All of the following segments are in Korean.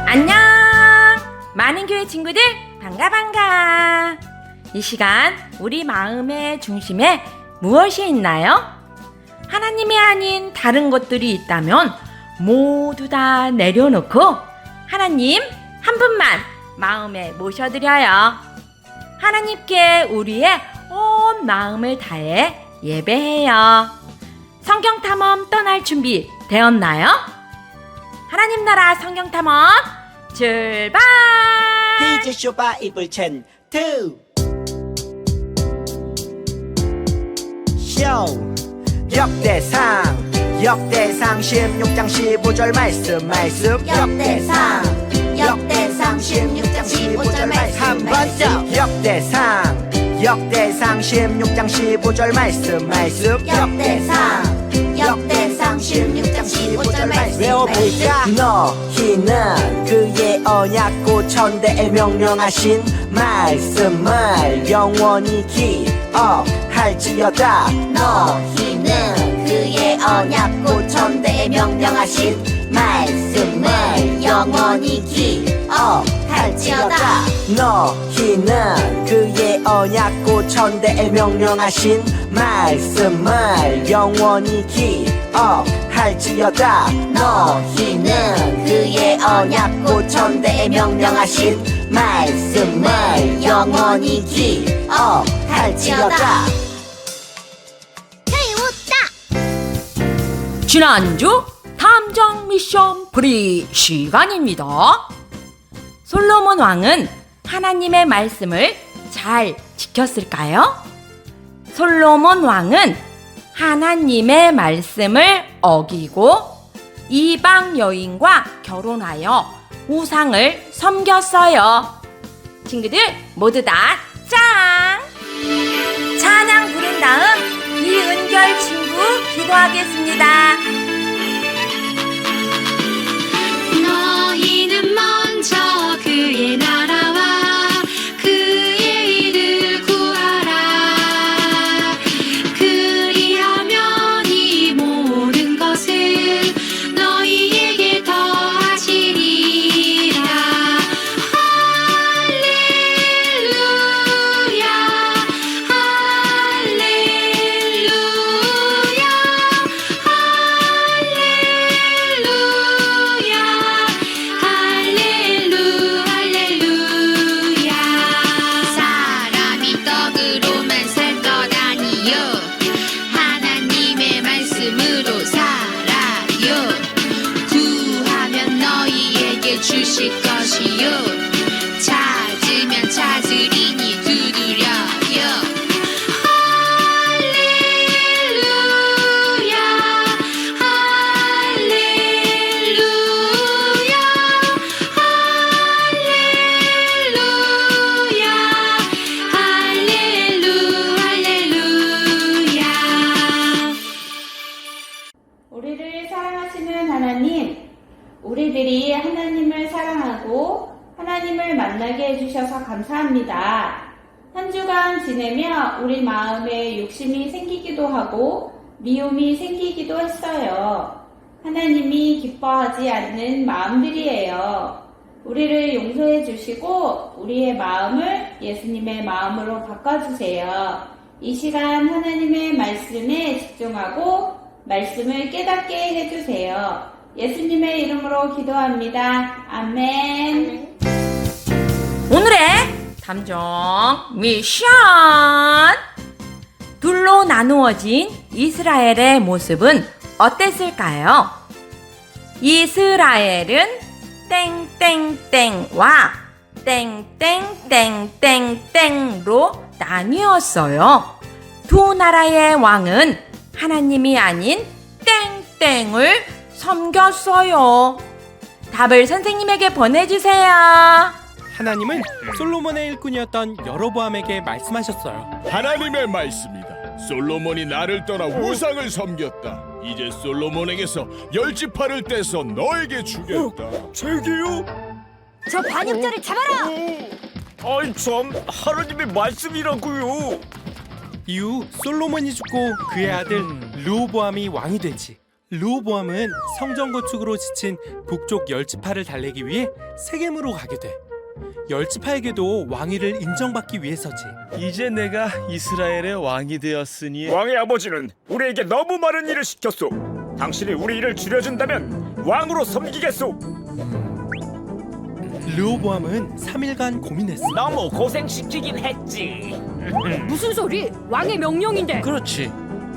안녕! 많은 교회 친구들 반가. 이 시간 우리 마음의 중심에 무엇이 있나요? 하나님이 아닌 다른 것들이 있다면 모두 다 내려놓고 하나님 한 분만 마음에 모셔드려요. 하나님께 우리의 온 마음을 다해 예배해요. 성경 탐험 떠날 준비 되었나요? 하나님 나라 성경 탐험 출발! 퀴즈쇼 바이블 챈 2 쇼 역대상 16장 15절 말씀 역대상 16장 15절 말씀 한 번 더 역대상 16장 15절 말씀 역대상 16장 15절 말씀 외워볼까? 너희는 그의 언약 천대에 명령하신 말씀을 영원히 기억할지어다. 너희는 그의 언약 천대에 명령하신 말씀을 영원히 기억할지어다. 너희는 그의 언약 천대에 명령하신 말씀을 영원히 기억할지어다. 너희는 그의 언약 천대에 명령하신 말씀을 영원히 기억할지어다. 지난주 탐정 미션 프리 시간입니다. 솔로몬 왕은 하나님의 말씀을 잘 지켰을까요? 솔로몬 왕은 하나님의 말씀을 어기고 이방 여인과 결혼하여 우상을 섬겼어요. 친구들 모두 다 짱! 찬양 부른 다음 이은결 친구 기도하겠습니다. 너희는 먼저 그의 나라와 그의 일을 구하라. 그리하면 이 모든 것을 너희에게 더하시리라. 할렐루야 할렐루야 할렐루야. 사람이 떡으로만 살 것 아니요 하나님의 말씀으로 살아요. 구하면 너희에게 주실 것이요 찾으면 찾으리니 두드려요. 할렐루야 할렐루야 할렐루야. 우리를 사랑하시는 하나님, 우리들이 하나님을 사랑하고 하나님을 만나게 해주셔서 감사합니다. 한 주간 지내며 우리 마음에 욕심이 생기기도 하고 미움이 생기기도 했어요. 하나님이 기뻐하지 않는 마음들이에요. 우리를 용서해 주시고 우리의 마음을 예수님의 마음으로 바꿔주세요. 이 시간 하나님의 말씀에 집중하고 말씀을 깨닫게 해주세요. 예수님의 이름으로 기도합니다. 아멘. 오늘의 탐정 미션! 둘로 나누어진 이스라엘의 모습은 어땠을까요? 이스라엘은 땡땡땡과 땡땡땡땡땡로 나뉘었어요. 두 나라의 왕은 하나님이 아닌 땡땡을 섬겼어요. 답을 선생님에게 보내주세요. 하나님은 솔로몬의 일꾼이었던 여로보암에게 말씀하셨어요. 하나님의 말씀이다. 솔로몬이 나를 떠나 우상을 섬겼다. 이제 솔로몬에게서 10지파를 떼서 너에게 주겠다. 제게요? 저 반역자를 잡아라! 아이 참, 하나님의 말씀이라고요. 이후 솔로몬이 죽고 그의 아들 르호보암이 왕이 되지. 르호보암은 성전 건축으로 지친 북쪽 열지파를 달래기 위해 세겜으로 가게 돼. 열지파에게도 왕위를 인정받기 위해서지. 이제 내가 이스라엘의 왕이 되었으니 왕의 아버지는 우리에게 너무 많은 일을 시켰소. 당신이 우리 일을 줄여준다면 왕으로 섬기겠소. 르호보암은 3일간 고민했어. 너무 고생시키긴 했지. 무슨 소리? 왕의 명령인데. 그렇지.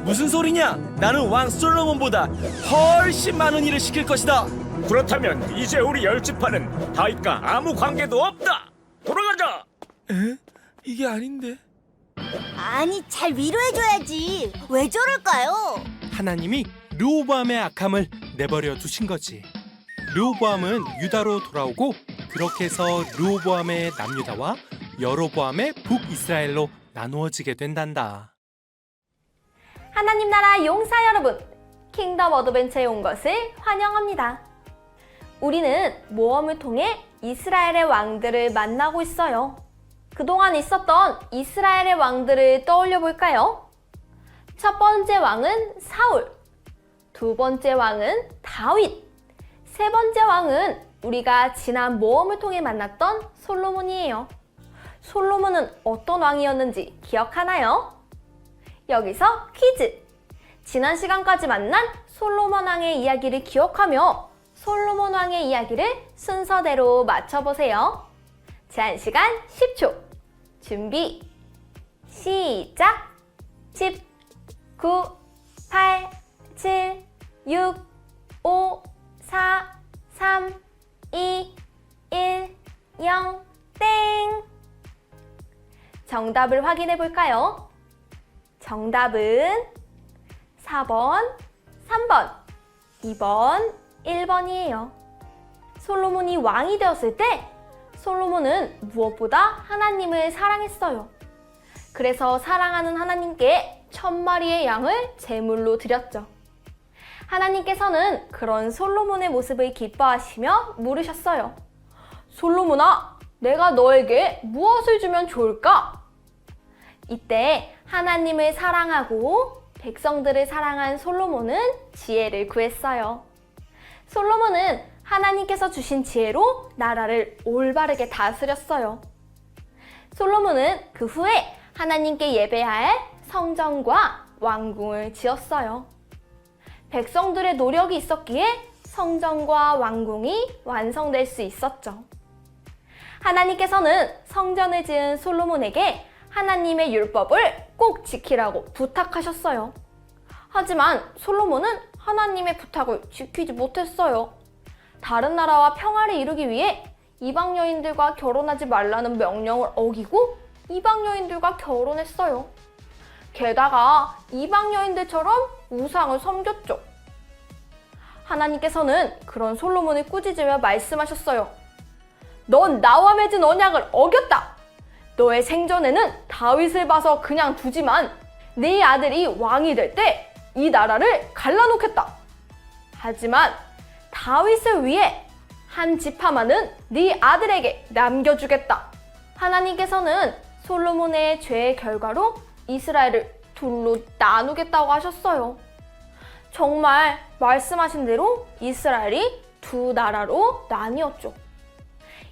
무슨 소리냐? 나는 왕 솔로몬보다 훨씬 많은 일을 시킬 것이다. 그렇다면 이제 우리 열지파는 다윗과 아무 관계도 없다. 돌아가자. 에? 이게 아닌데. 아니, 잘 위로해줘야지. 왜 저럴까요? 하나님이 르호보암의 악함을 내버려 두신 거지. 르호보암은 유다로 돌아오고 그렇게 해서 르호보암의 남유다와 여로보암의 북이스라엘로 나누어지게 된단다. 하나님 나라 용사 여러분, 킹덤 어드벤처에 온 것을 환영합니다. 우리는 모험을 통해 이스라엘의 왕들을 만나고 있어요. 그동안 있었던 이스라엘의 왕들을 떠올려 볼까요? 첫 번째 왕은 사울, 두 번째 왕은 다윗, 세 번째 왕은 우리가 지난 모험을 통해 만났던 솔로몬이에요. 솔로몬은 어떤 왕이었는지 기억하나요? 여기서 퀴즈! 지난 시간까지 만난 솔로몬 왕의 이야기를 기억하며 솔로몬 왕의 이야기를 순서대로 맞춰보세요. 제한 시간 10초. 준비, 시작! 10, 9, 8, 7, 6, 5, 4, 3, 2, 1, 0, 땡! 정답을 확인해 볼까요? 정답은 4번, 3번, 2번, 1번이에요. 솔로몬이 왕이 되었을 때 솔로몬은 무엇보다 하나님을 사랑했어요. 그래서 사랑하는 하나님께 1000마리의 양을 제물로 드렸죠. 하나님께서는 그런 솔로몬의 모습을 기뻐하시며 물으셨어요. 솔로몬아, 내가 너에게 무엇을 주면 좋을까? 이때 하나님을 사랑하고 백성들을 사랑한 솔로몬은 지혜를 구했어요. 솔로몬은 하나님께서 주신 지혜로 나라를 올바르게 다스렸어요. 솔로몬은 그 후에 하나님께 예배할 성전과 왕궁을 지었어요. 백성들의 노력이 있었기에 성전과 왕궁이 완성될 수 있었죠. 하나님께서는 성전을 지은 솔로몬에게 하나님의 율법을 꼭 지키라고 부탁하셨어요. 하지만 솔로몬은 하나님의 부탁을 지키지 못했어요. 다른 나라와 평화를 이루기 위해 이방 여인들과 결혼하지 말라는 명령을 어기고 이방 여인들과 결혼했어요. 게다가 이방 여인들처럼 우상을 섬겼죠. 하나님께서는 그런 솔로몬을 꾸짖으며 말씀하셨어요. 넌 나와 맺은 언약을 어겼다. 너의 생전에는 다윗을 봐서 그냥 두지만 네 아들이 왕이 될 때 이 나라를 갈라놓겠다. 하지만 다윗을 위해 한 지파만은 네 아들에게 남겨주겠다. 하나님께서는 솔로몬의 죄의 결과로 이스라엘을 둘로 나누겠다고 하셨어요. 정말 말씀하신 대로 이스라엘이 두 나라로 나뉘었죠.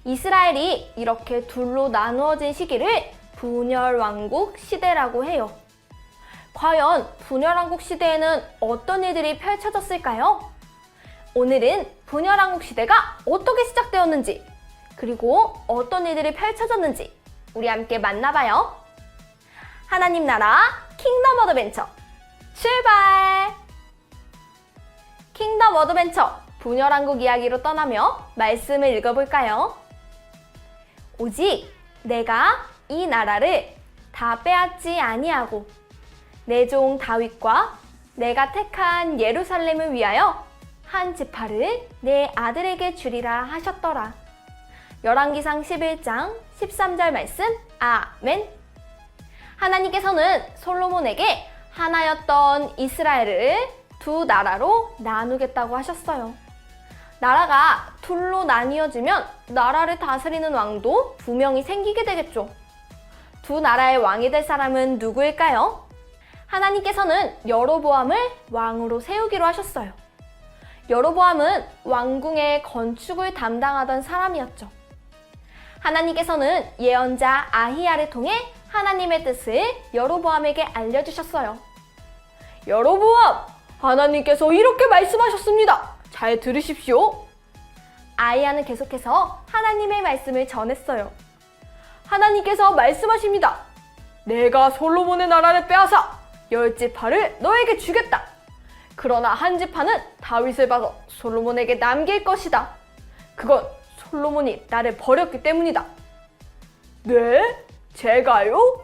이스라엘이 이렇게 둘로 나누어진 시기를 분열왕국 시대라고 해요. 과연 분열왕국 시대에는 어떤 일들이 펼쳐졌을까요? 오늘은 분열왕국 시대가 어떻게 시작되었는지, 그리고 어떤 일들이 펼쳐졌는지 우리 함께 만나봐요. 하나님 나라 킹덤 어드벤처 출발! 킹덤 어드벤처 분열왕국 이야기로 떠나며 말씀을 읽어볼까요? 오직 내가 이 나라를 다 빼앗지 아니하고 내 종 다윗과 내가 택한 예루살렘을 위하여 한 지파를 내 아들에게 주리라 하셨더라. 열왕기상 11장 13절 말씀 아멘. 하나님께서는 솔로몬에게 하나였던 이스라엘을 두 나라로 나누겠다고 하셨어요. 나라가 둘로 나뉘어지면 나라를 다스리는 왕도 두 명이 생기게 되겠죠. 두 나라의 왕이 될 사람은 누구일까요? 하나님께서는 여로보암을 왕으로 세우기로 하셨어요. 여로보암은 왕궁의 건축을 담당하던 사람이었죠. 하나님께서는 예언자 아히야를 통해 하나님의 뜻을 여로보암에게 알려주셨어요. 여로보암, 하나님께서 이렇게 말씀하셨습니다. 잘 들으십시오. 아히야는 계속해서 하나님의 말씀을 전했어요. 하나님께서 말씀하십니다. 내가 솔로몬의 나라를 빼앗아 10지파를 너에게 주겠다. 그러나 한 지파는 다윗을 봐서 솔로몬에게 남길 것이다. 그건 솔로몬이 나를 버렸기 때문이다. 네? 제가요?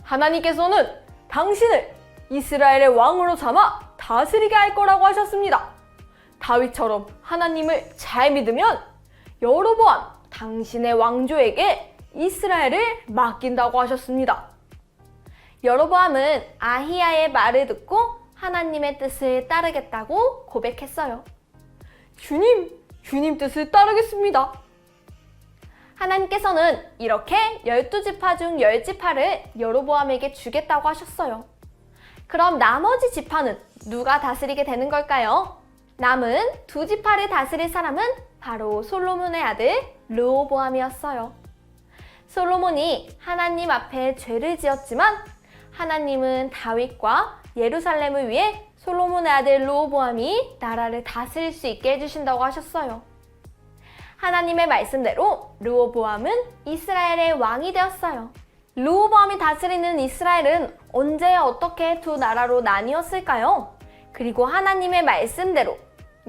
하나님께서는 당신을 이스라엘의 왕으로 삼아 다스리게 할 거라고 하셨습니다. 다윗처럼 하나님을 잘 믿으면 여로보암 당신의 왕조에게 이스라엘을 맡긴다고 하셨습니다. 여로보암은 아히야의 말을 듣고 하나님의 뜻을 따르겠다고 고백했어요. 주님 뜻을 따르겠습니다. 하나님께서는 이렇게 12지파 중 10지파를 여로보암에게 주겠다고 하셨어요. 그럼 나머지 지파는 누가 다스리게 되는 걸까요? 남은 2지파를 다스릴 사람은 바로 솔로몬의 아들 르호보암이었어요. 솔로몬이 하나님 앞에 죄를 지었지만 하나님은 다윗과 예루살렘을 위해 솔로몬의 아들 르호보암이 나라를 다스릴 수 있게 해주신다고 하셨어요. 하나님의 말씀대로 르호보암은 이스라엘의 왕이 되었어요. 르호보암이 다스리는 이스라엘은 언제 어떻게 두 나라로 나뉘었을까요? 그리고 하나님의 말씀대로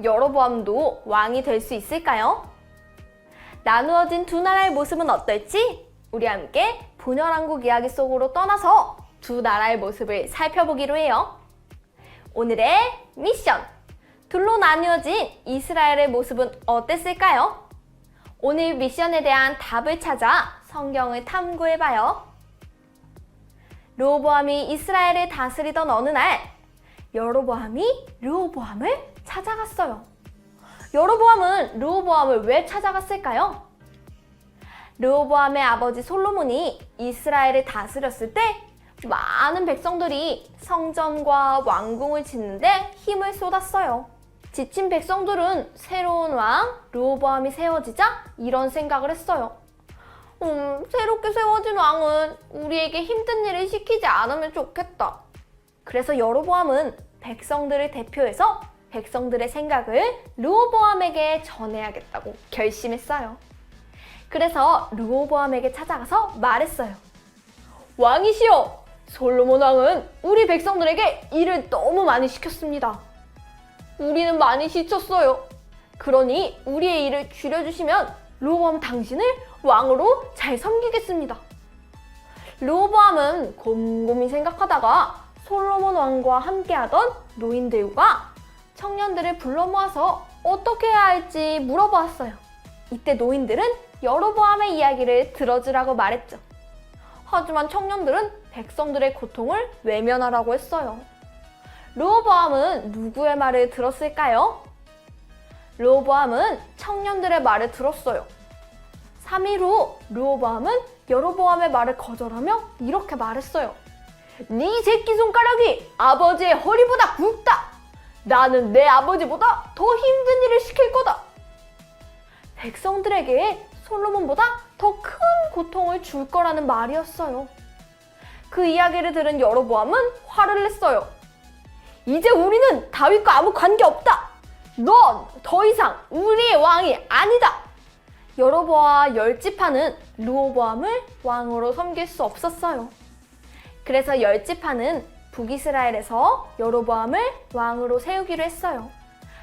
여로보암도 왕이 될 수 있을까요? 나누어진 두 나라의 모습은 어떨지 우리 함께 분열왕국 이야기 속으로 떠나서 두 나라의 모습을 살펴보기로 해요. 오늘의 미션! 둘로 나뉘어진 이스라엘의 모습은 어땠을까요? 오늘 미션에 대한 답을 찾아 성경을 탐구해봐요. 르호보암이 이스라엘을 다스리던 어느 날 여로보암이 르호보암을 찾아갔어요. 여로보암은 르호보암을 왜 찾아갔을까요? 르호보암의 아버지 솔로몬이 이스라엘을 다스렸을 때 많은 백성들이 성전과 왕궁을 짓는데 힘을 쏟았어요. 지친 백성들은 새로운 왕 르호보암이 세워지자 이런 생각을 했어요. 새롭게 세워진 왕은 우리에게 힘든 일을 시키지 않으면 좋겠다. 그래서 여로보암은 백성들을 대표해서 백성들의 생각을 르호보암에게 전해야겠다고 결심했어요. 그래서 르호보암에게 찾아가서 말했어요. 왕이시여, 솔로몬 왕은 우리 백성들에게 일을 너무 많이 시켰습니다. 우리는 많이 지쳤어요. 그러니 우리의 일을 줄여주시면 르호보암 당신을 왕으로 잘 섬기겠습니다. 르호보암은 곰곰이 생각하다가 솔로몬 왕과 함께하던 노인들과 청년들을 불러 모아서 어떻게 해야 할지 물어보았어요. 이때 노인들은 여로보암의 이야기를 들어주라고 말했죠. 하지만 청년들은 백성들의 고통을 외면하라고 했어요. 르호보암은 누구의 말을 들었을까요? 르호보암은 청년들의 말을 들었어요. 3일 후 르호보암은 여로보암의 말을 거절하며 이렇게 말했어요. 네 새끼손가락이 아버지의 허리보다 굵다. 나는 내 아버지보다 더 힘든 일을 시킬 거다. 백성들에게 솔로몬보다 더 큰 고통을 줄 거라는 말이었어요. 그 이야기를 들은 여로보암은 화를 냈어요. 이제 우리는 다윗과 아무 관계 없다. 넌 더 이상 우리의 왕이 아니다. 여로보암 10지파는 르호보암을 왕으로 섬길 수 없었어요. 그래서 10지파는 북이스라엘에서 여로보암을 왕으로 세우기로 했어요.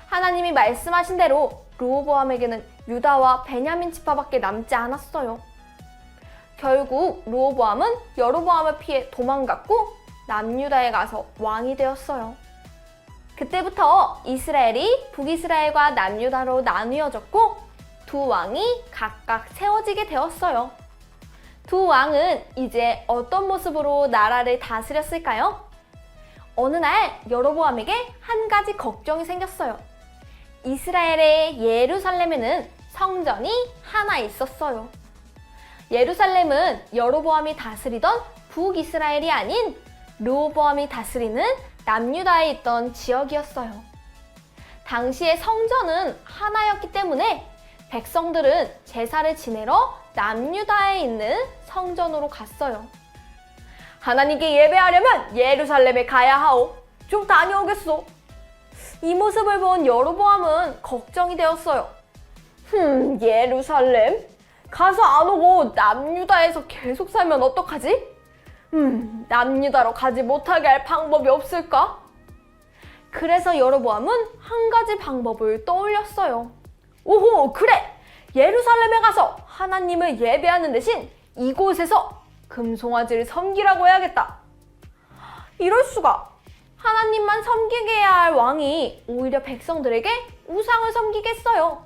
하나님이 말씀하신 대로 르호보암에게는 유다와 베냐민 지파밖에 남지 않았어요. 결국 르호보암은 여로보암을 피해 도망갔고 남유다에 가서 왕이 되었어요. 그때부터 이스라엘이 북이스라엘과 남유다로 나뉘어졌고 두 왕이 각각 세워지게 되었어요. 두 왕은 이제 어떤 모습으로 나라를 다스렸을까요? 어느 날 여로보암에게 한 가지 걱정이 생겼어요. 이스라엘의 예루살렘에는 성전이 하나 있었어요. 예루살렘은 여로보암이 다스리던 북이스라엘이 아닌 르호보암이 다스리는 남유다에 있던 지역이었어요. 당시의 성전은 하나였기 때문에 백성들은 제사를 지내러 남유다에 있는 성전으로 갔어요. 하나님께 예배하려면 예루살렘에 가야 하오. 좀 다녀오겠소. 이 모습을 본 여로보암은 걱정이 되었어요. 예루살렘? 가서 안 오고 남유다에서 계속 살면 어떡하지? 남유다로 가지 못하게 할 방법이 없을까? 그래서 여로보암은 한 가지 방법을 떠올렸어요. 오호, 그래! 예루살렘에 가서 하나님을 예배하는 대신 이곳에서 금송아지를 섬기라고 해야겠다. 이럴 수가! 하나님만 섬기게 해야 할 왕이 오히려 백성들에게 우상을 섬기겠어요.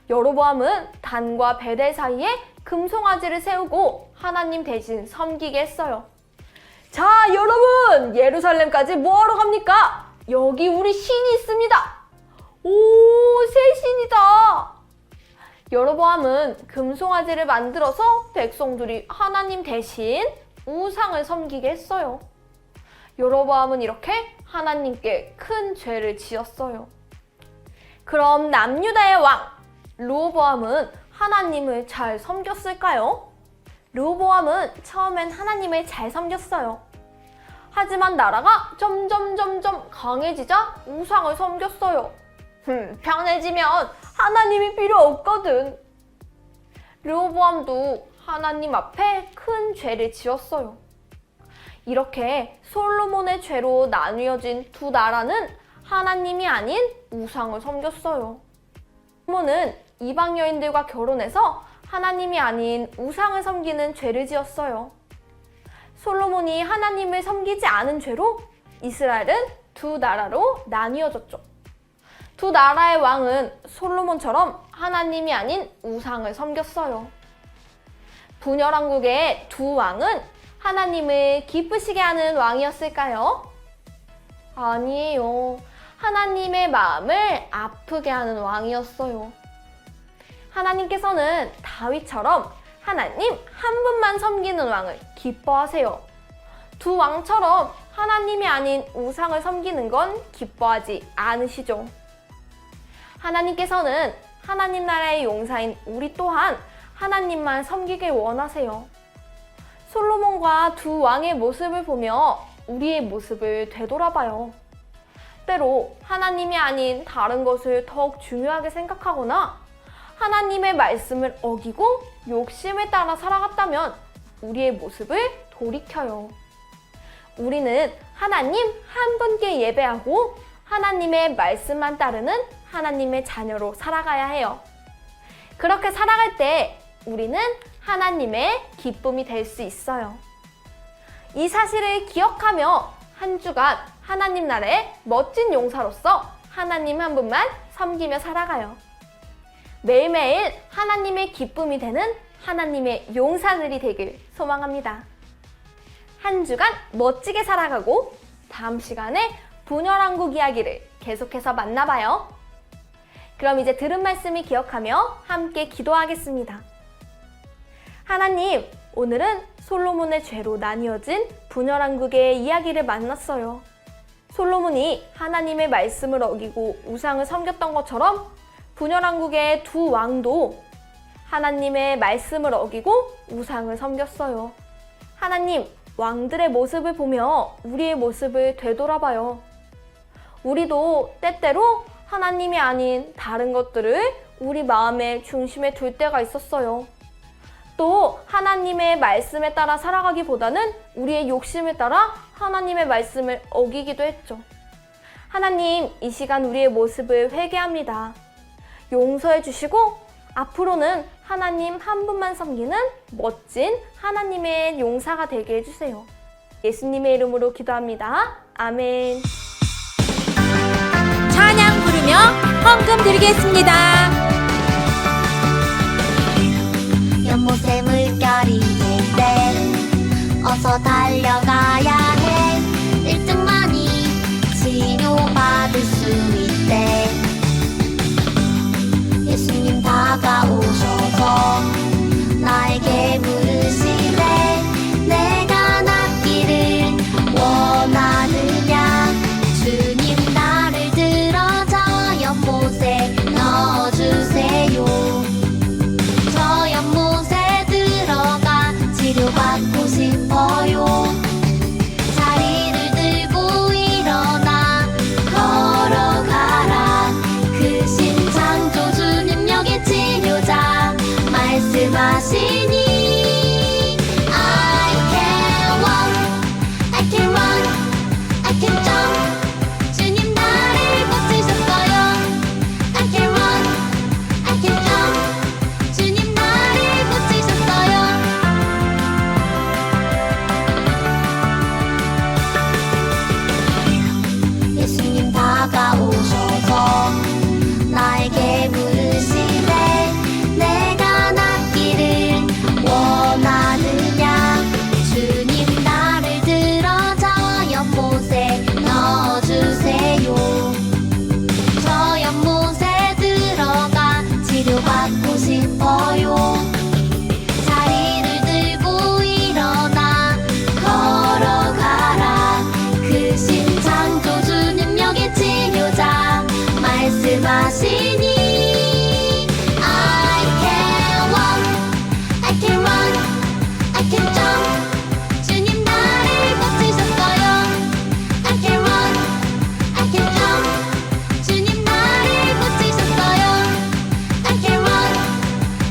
여로보암은 단과 베델 사이에 금송아지를 세우고 하나님 대신 섬기게 했어요. 자, 여러분! 예루살렘까지 뭐하러 갑니까? 여기 우리 신이 있습니다. 오, 새 신이다. 여로보암은 금송아지를 만들어서 백성들이 하나님 대신 우상을 섬기게 했어요. 여로보암은 이렇게 하나님께 큰 죄를 지었어요. 그럼 남유다의 왕 르호보암은 하나님을 잘 섬겼을까요? 르호보암은 처음엔 하나님을 잘 섬겼어요. 하지만 나라가 점점 강해지자 우상을 섬겼어요. 편해지면 하나님이 필요 없거든. 르호보암도 하나님 앞에 큰 죄를 지었어요. 이렇게 솔로몬의 죄로 나뉘어진 두 나라는 하나님이 아닌 우상을 섬겼어요. 솔로몬은 이방 여인들과 결혼해서 하나님이 아닌 우상을 섬기는 죄를 지었어요. 솔로몬이 하나님을 섬기지 않은 죄로 이스라엘은 두 나라로 나뉘어졌죠. 두 나라의 왕은 솔로몬처럼 하나님이 아닌 우상을 섬겼어요. 분열왕국의 두 왕은 하나님을 기쁘시게 하는 왕이었을까요? 아니에요. 하나님의 마음을 아프게 하는 왕이었어요. 하나님께서는 다윗처럼 하나님 한 분만 섬기는 왕을 기뻐하세요. 두 왕처럼 하나님이 아닌 우상을 섬기는 건 기뻐하지 않으시죠. 하나님께서는 하나님 나라의 용사인 우리 또한 하나님만 섬기길 원하세요. 솔로몬과 두 왕의 모습을 보며 우리의 모습을 되돌아봐요. 때로 하나님이 아닌 다른 것을 더욱 중요하게 생각하거나 하나님의 말씀을 어기고 욕심에 따라 살아갔다면 우리의 모습을 돌이켜요. 우리는 하나님 한 분께 예배하고 하나님의 말씀만 따르는 하나님의 자녀로 살아가야 해요. 그렇게 살아갈 때 우리는 하나님의 기쁨이 될 수 있어요. 이 사실을 기억하며 한 주간 하나님 나라의 멋진 용사로서 하나님 한 분만 섬기며 살아가요. 매일매일 하나님의 기쁨이 되는 하나님의 용사들이 되길 소망합니다. 한 주간 멋지게 살아가고 다음 시간에 분열왕국 이야기를 계속해서 만나봐요. 그럼 이제 들은 말씀을 기억하며 함께 기도하겠습니다. 하나님, 오늘은 솔로몬의 죄로 나뉘어진 분열왕국의 이야기를 만났어요. 솔로몬이 하나님의 말씀을 어기고 우상을 섬겼던 것처럼 분열왕국의 두 왕도 하나님의 말씀을 어기고 우상을 섬겼어요. 하나님, 왕들의 모습을 보며 우리의 모습을 되돌아봐요. 우리도 때때로 하나님이 아닌 다른 것들을 우리 마음의 중심에 둘 때가 있었어요. 또 하나님의 말씀에 따라 살아가기보다는 우리의 욕심에 따라 하나님의 말씀을 어기기도 했죠. 하나님, 이 시간 우리의 모습을 회개합니다. 용서해 주시고 앞으로는 하나님 한 분만 섬기는 멋진 하나님의 용사가 되게 해주세요. 예수님의 이름으로 기도합니다. 아멘. 찬양 부르며 헌금 드리겠습니다. 연못에 물결이 될 때 어서 달려가야 해. 1등만이 치료받을 수 있대. 예수님 다가오셔서 나에게 물으시네. 내가 낫기를 원하느냐. 주님 나를 들어줘요. 받고 싶어요. 자리를 들고 일어나 걸어가라. 그 신창조주 능력의 치료자 말씀하시니 I can walk, I can run, I can jump. 주님 나를 고치셨어요. I can run, I can jump. 주님 나를 고치셨어요. I can run,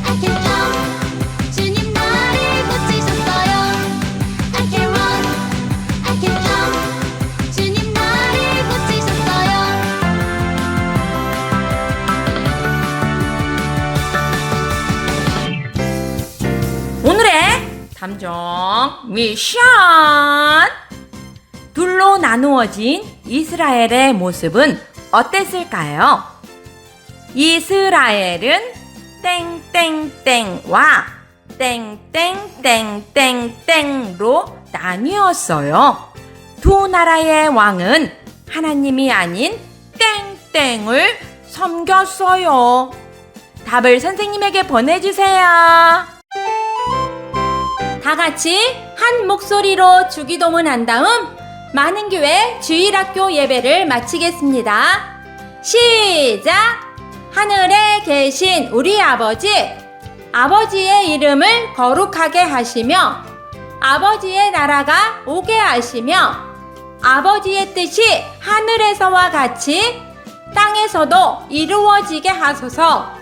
I can jump. 주님 나를 고치셨어요. I can run, I can jump. 주님 나를 고치셨어요. 오늘의 탐정 미션! 둘로 나누어진 이스라엘의 모습은 어땠을까요? 이스라엘은 땡땡땡과 땡땡땡땡땡로 나뉘었어요. 두 나라의 왕은 하나님이 아닌 땡땡을 섬겼어요. 답을 선생님에게 보내주세요. 다 같이 한 목소리로 주기도문 한 다음 만은교회 주일학교 예배를 마치겠습니다. 시작! 하늘에 계신 우리 아버지, 아버지의 이름을 거룩하게 하시며 아버지의 나라가 오게 하시며 아버지의 뜻이 하늘에서와 같이 땅에서도 이루어지게 하소서.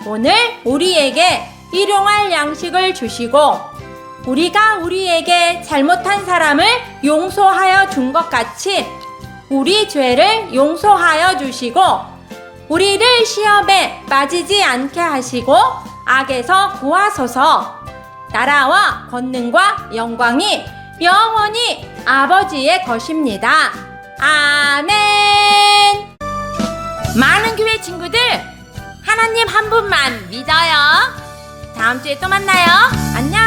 오늘 우리에게 일용할 양식을 주시고 우리가 우리에게 잘못한 사람을 용서하여 준 것 같이 우리 죄를 용서하여 주시고 우리를 시험에 빠지지 않게 하시고 악에서 구하소서. 나라와 권능과 영광이 영원히 아버지의 것입니다. 아멘. 많은 교회 친구들, 하나님 한 분만 믿어요. 다음 주에 또 만나요. 안녕.